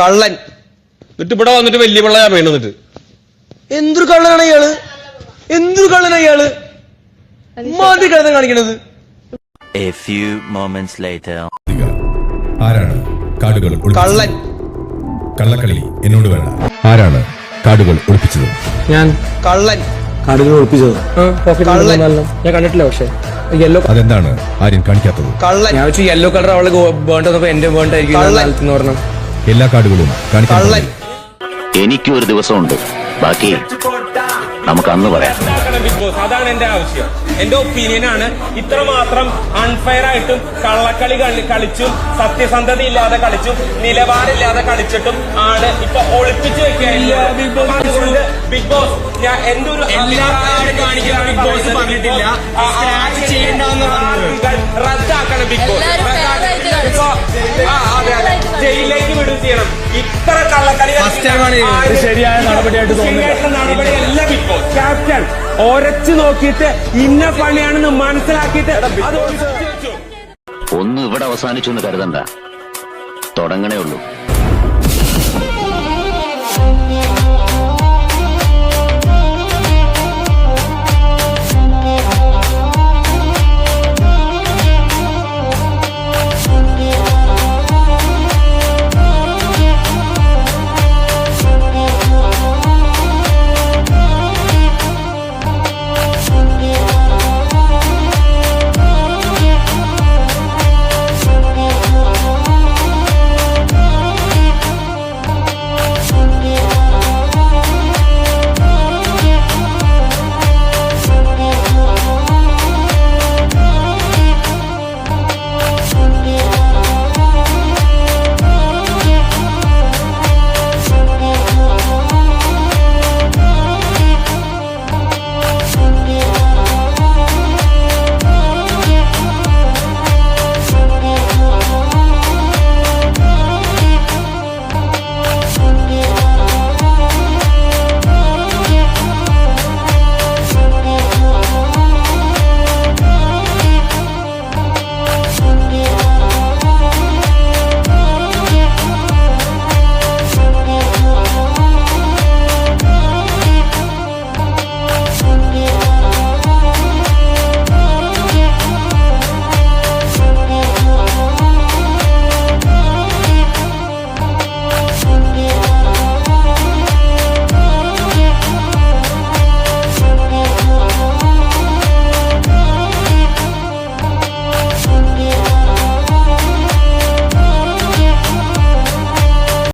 കള്ളൻ. എന്നിട്ട് ഇവിടെ വന്നിട്ട് വലിയ പിള്ളയാ വീണെന്നിട്ട് എന്തൊരു കള്ളനാണ് ഇയാള്, എന്തൊരു കള്ളനാ ഇയാള്, മാതി കള്ളൻ കാണിക്കണത്. A few moments later. ആരാണ് കാർഡുകൾ കള്ളൻ. കള്ളക്കളി എന്നോട് വേണ്ട. ആരാണ് കാർഡുകൾ ഒളിപ്പിച്ചത്? ഞാൻ. കള്ളൻ. കാർഡുകൾ ഒളിപ്പിച്ചത് ഞാൻ കണ്ടിട്ടില്ല. പക്ഷെ യെല്ലോ അതെന്താണ് ആരും കാണിക്കാത്തത്? കള്ളൻ. ഞാൻ വെച്ച് യെല്ലോ കളർ അവള് വേണ്ട വന്നപ്പോ എന്റെ വേണ്ടായിരിക്കും പറഞ്ഞു. എല്ലാ കാർഡുകളും കാണിക്കാൻ കള്ളൻ. എനിക്കും ഒരു ദിവസമുണ്ട്, ബാക്കി നമുക്ക് അന്ന് പറയാം. ബിഗ് ബോസ്, അതാണ് എന്റെ ആവശ്യം. എന്റെ ഒപ്പീനിയൻ ആണ്. ഇത്രമാത്രം അൺഫെയർ ആയിട്ടും കള്ളക്കളി കളിച്ചും സത്യസന്ധത ഇല്ലാതെ കളിച്ചും നിലവാരമില്ലാതെ കളിച്ചിട്ടും ആണ് ഇപ്പൊ ഒളിപ്പിച്ചു വെക്കില്ല. അതുകൊണ്ട് ബിഗ് ബോസ് ഞാൻ എന്റെ ഒരു ബിഗ് ബോസ് പറഞ്ഞിട്ടില്ല റദ്ദാക്കണം. ബിഗ് ബോസ് ജയിലിലേക്ക് വിടും ചെയ്യണം. ഇത്ര കള്ളക്കളി ശരിയായ നടപടിയായിട്ട് നടപടിയല്ല ബിഗ് ബോസ്. ക്യാപ്റ്റൻ ഒരച്ചു നോക്കിയിട്ട് ഇന്ന പണിയാണെന്ന് മനസ്സിലാക്കിയിട്ട് അത് ഒന്നും ഇവിടെ അവസാനിച്ചു എന്ന് കരുതണ്ട, തുടങ്ങണേ ഉള്ളൂ.